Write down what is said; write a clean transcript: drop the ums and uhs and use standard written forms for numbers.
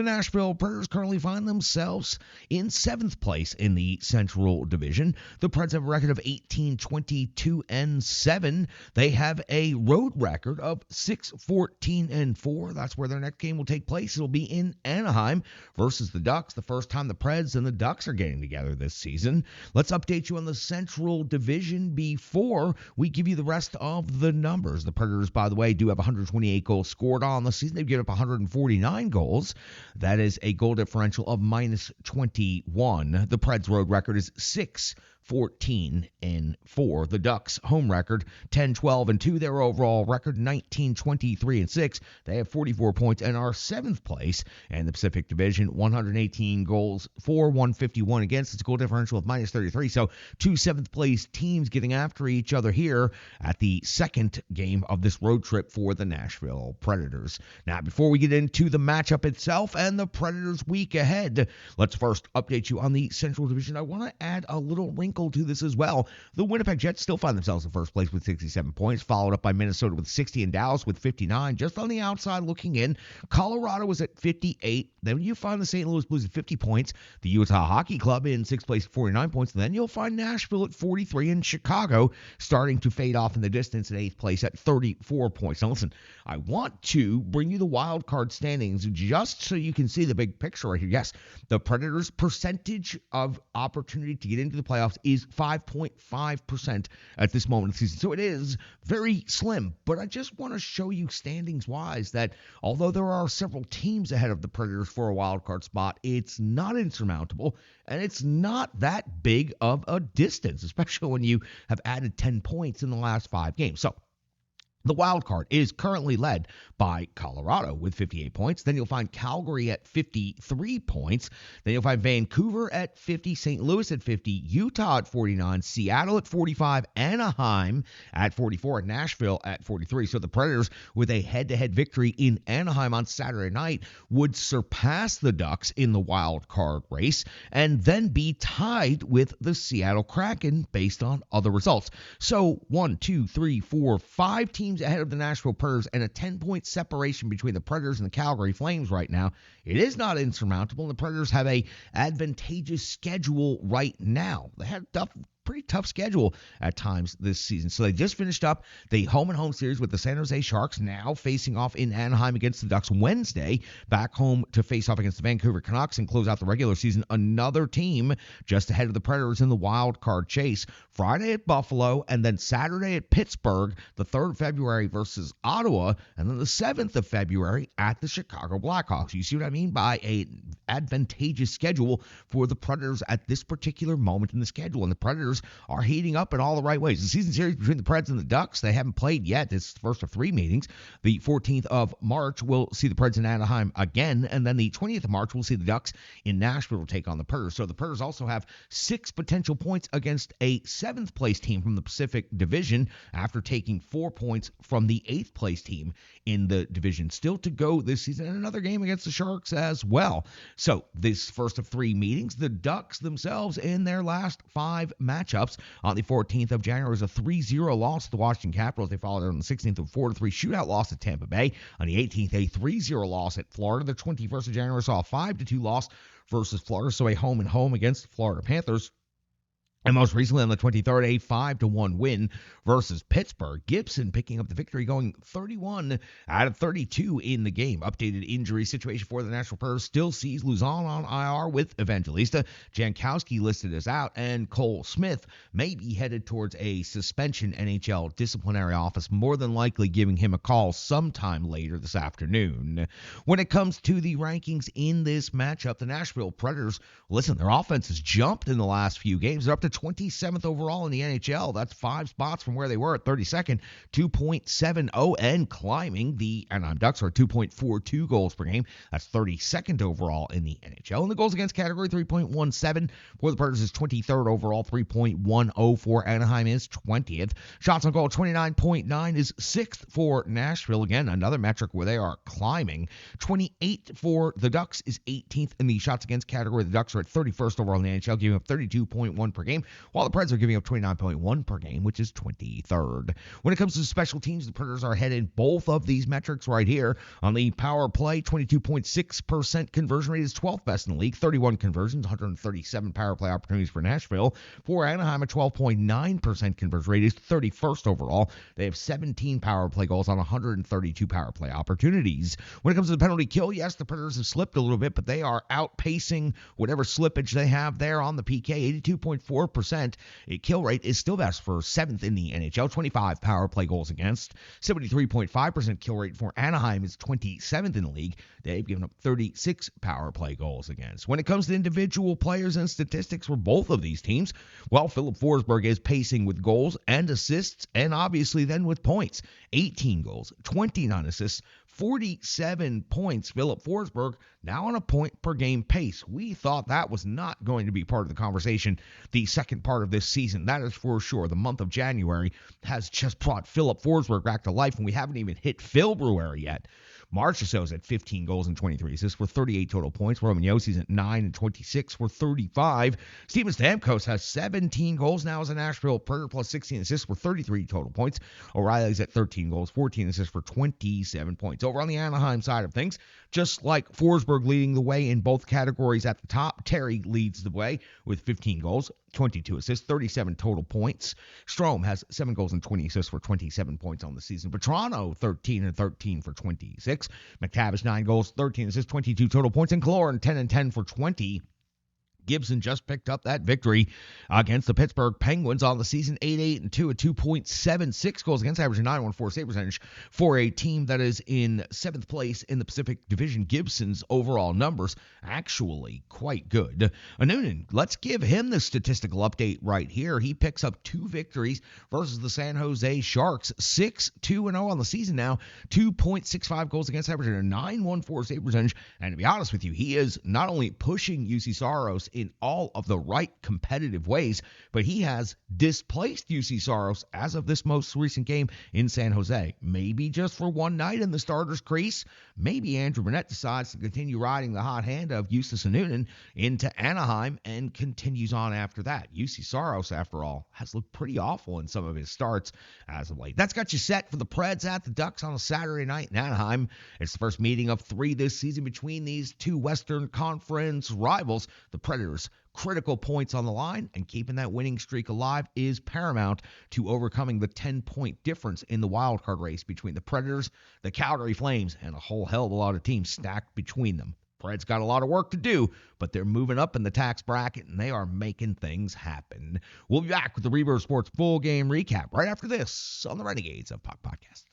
The Nashville Predators currently find themselves in 7th place in the Central Division. The Preds have a record of 18-22-7. They have a road record of 6-14-4. That's where their next game will take place. It'll be in Anaheim versus the Ducks, the first time the Preds and the Ducks are getting together this season. Let's update you on the Central Division before we give you the rest of the numbers. The Predators, by the way, do have 128 goals scored on the season. They've given up 149 goals. That is a goal differential of -21. The Preds' road record is 6-14-4. The Ducks' home record 10-12-2. Their overall record 19-23-6. They have 44 points and are 7th place in the Pacific Division. 118 goals for, 151 against. It's a goal differential of -33. So 2 7th place teams getting after each other here at the second game of this road trip for the Nashville Predators. Now, before we get into the matchup itself and the Predators' week ahead, let's first update you on the Central Division. I want to add a little wrinkle to this as well. The Winnipeg Jets still find themselves in first place with 67 points, followed up by Minnesota with 60 and Dallas with 59. Just on the outside looking in, Colorado was at 58. Then you find the St. Louis Blues at 50 points, the Utah Hockey Club in 6th place at 49 points. Then you'll find Nashville at 43 and Chicago starting to fade off in the distance at 8th place at 34 points. Now listen, I want to bring you the wild card standings just so you can see the big picture right here. Yes, the Predators' percentage of opportunity to get into the playoffs is 5.5% at this moment in the season. So it is very slim. But I just want to show you standings-wise that although there are several teams ahead of the Predators for a wild card spot, it's not insurmountable, and it's not that big of a distance, especially when you have added 10 points in the last 5 games. So the wild card is currently led by Colorado with 58 points. Then you'll find Calgary at 53 points. Then you'll find Vancouver at 50, St. Louis at 50, Utah at 49, Seattle at 45, Anaheim at 44, and Nashville at 43. So the Predators, with a head-to-head victory in Anaheim on Saturday night, would surpass the Ducks in the wild card race and then be tied with the Seattle Kraken based on other results. So 1, 2, 3, 4, 5 teams ahead of the Nashville Predators and a 10-point separation between the Predators and the Calgary Flames right now. It is not insurmountable, and the Predators have a advantageous schedule right now. They had pretty tough schedule at times this season. So they just finished up the home-and-home series with the San Jose Sharks, now facing off in Anaheim against the Ducks Wednesday, back home to face off against the Vancouver Canucks and close out the regular season. Another team just ahead of the Predators in the wild card chase. Friday at Buffalo, and then Saturday at Pittsburgh, the 3rd of February versus Ottawa, and then the 7th of February at the Chicago Blackhawks. You see what I mean by an advantageous schedule for the Predators at this particular moment in the schedule. And the Predators are heating up in all the right ways. The season series between the Preds and the Ducks, they haven't played yet. This is the first of 3 meetings. The 14th of March, we'll see the Preds in Anaheim again, and then the 20th of March, we'll see the Ducks in Nashville take on the Predators. So the Predators also have 6 potential points against a 7th place team from the Pacific Division after taking 4 points from the 8th place team in the division. Still to go this season, and another game against the Sharks as well. So this first of 3 meetings, the Ducks themselves in their last 5 matchups. On the 14th of January was a 3-0 loss to the Washington Capitals. They followed it on the 16th of 4-3 shootout loss at Tampa Bay. On the 18th, a 3-0 loss at Florida. The 21st of January saw a 5-2 loss versus Florida, so a home-and-home against the Florida Panthers. And most recently on the 23rd, a 5-1 win versus Pittsburgh. Gibson picking up the victory, going 31 out of 32 in the game. Updated injury situation for the Nashville Predators still sees Luzon on IR with Evangelista. Jankowski listed as out, and Cole Smith may be headed towards a suspension. NHL disciplinary office more than likely giving him a call sometime later this afternoon. When it comes to the rankings in this matchup, the Nashville Predators, listen, their offense has jumped in the last few games. They're up to 27th overall in the NHL. That's 5 spots from where they were at 32nd, 2.70 and climbing. The Anaheim Ducks are 2.42 goals per game. That's 32nd overall in the NHL. And the goals against category, 3.17 for the Predators is 23rd overall, 3.10 for Anaheim is 20th. Shots on goal, 29.9 is 6th for Nashville. Again, another metric where they are climbing. 28 for the Ducks is 18th in the shots against category. The Ducks are at 31st overall in the NHL, giving up 32.1 per game. game, while the Preds are giving up 29.1 per game, which is 23rd. When it comes to special teams, the Predators are ahead in both of these metrics right here. On the power play, 22.6% conversion rate is 12th best in the league, 31 conversions, 137 power play opportunities for Nashville. For Anaheim, a 12.9% conversion rate is 31st overall. They have 17 power play goals on 132 power play opportunities. When it comes to the penalty kill, yes, the Predators have slipped a little bit, but they are outpacing whatever slippage they have there on the PK. 82.4% kill rate is still best for 7th in the NHL. 25 power play goals against. 73.5% kill rate for Anaheim is 27th in the league. They've given up 36 power play goals against. When it comes to individual players and statistics for both of these teams, well, Philip Forsberg is pacing with goals and assists, and obviously then with points. 18 goals, 29 assists, 47 points. Philip Forsberg now on a point-per-game pace. We thought that was not going to be part of the conversation the second part of this season. That is for sure. The month of January has just brought Philip Forsberg back to life, and we haven't even hit February yet. Marchessault's at 15 goals and 23 assists for 38 total points. Roman Jossi's at 9 and 26 for 35. Steven Stamkos has 17 goals now as a Nashville Predator plus 16 assists for 33 total points. O'Reilly's at 13 goals, 14 assists for 27 points. Over on the Anaheim side of things, just like Forsberg leading the way in both categories at the top, Terry leads the way with 15 goals, 22 assists, 37 total points. Strome has 7 goals and 20 assists for 27 points on the season. Petrano, 13 and 13 for 26. McTavish, 9 goals, 13 assists, 22 total points. And Killorn, 10 and 10 for 20. Gibson just picked up that victory against the Pittsburgh Penguins on the season, 8-8-2 at 2.76 goals against, averaging 9.14 save percentage for a team that is in 7th place in the Pacific Division. Gibson's overall numbers actually quite good. Noonan, let's give him the statistical update right here. He picks up 2 victories versus the San Jose Sharks, 6-2-0 on the season now, 2.65 goals against, averaging a 9.14 save percentage. And to be honest with you, he is not only pushing UC Saros in all of the right competitive ways, but he has displaced UC Saros as of this most recent game in San Jose. Maybe just for one night in the starter's crease. Maybe Andrew Burnett decides to continue riding the hot hand of Justus Noonan into Anaheim and continues on after that. UC Saros, after all, has looked pretty awful in some of his starts as of late. That's got you set for the Preds at the Ducks on a Saturday night in Anaheim. It's the first meeting of 3 this season between these 2 Western Conference rivals. The Predators, critical points on the line, and keeping that winning streak alive is paramount to overcoming the 10-point difference in the wildcard race between the Predators, the Calgary Flames, and a whole hell of a lot of teams stacked between them. Preds got a lot of work to do, but they're moving up in the tax bracket, and they are making things happen. We'll be back with the Reverb Sports full game recap right after this on the Renegades of Puck Podcast.